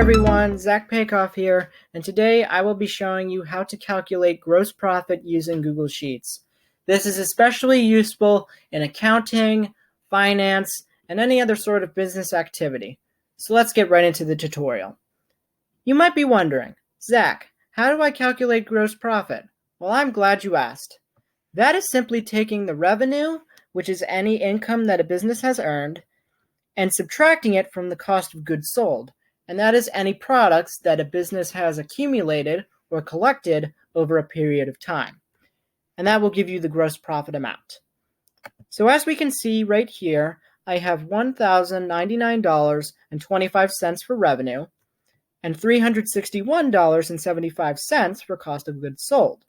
everyone, Zach Paykoff here, and today I will be showing you how to calculate gross profit using Google Sheets. This is especially useful in accounting, finance, and any other sort of business activity. So let's get right into the tutorial. You might be wondering, Zach, how do I calculate gross profit? Well, I'm glad you asked. That is simply taking the revenue, which is any income that a business has earned, and subtracting it from the cost of goods sold, and that is any products that a business has accumulated or collected over a period of time. And that will give you the gross profit amount. So as we can see right here, I have $1,099.25 for revenue and $361.75 for cost of goods sold.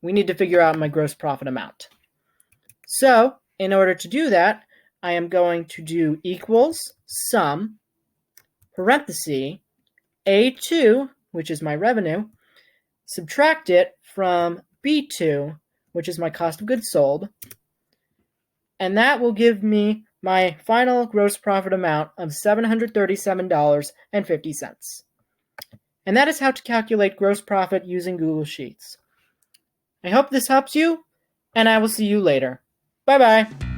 We need to figure out my gross profit amount. So in order to do that, I am going to do equals sum, parenthesis, A2, which is my revenue, subtract it from B2, which is my cost of goods sold, and that will give me my final gross profit amount of $737.50. And that is how to calculate gross profit using Google Sheets. I hope this helps you, and I will see you later. Bye-bye.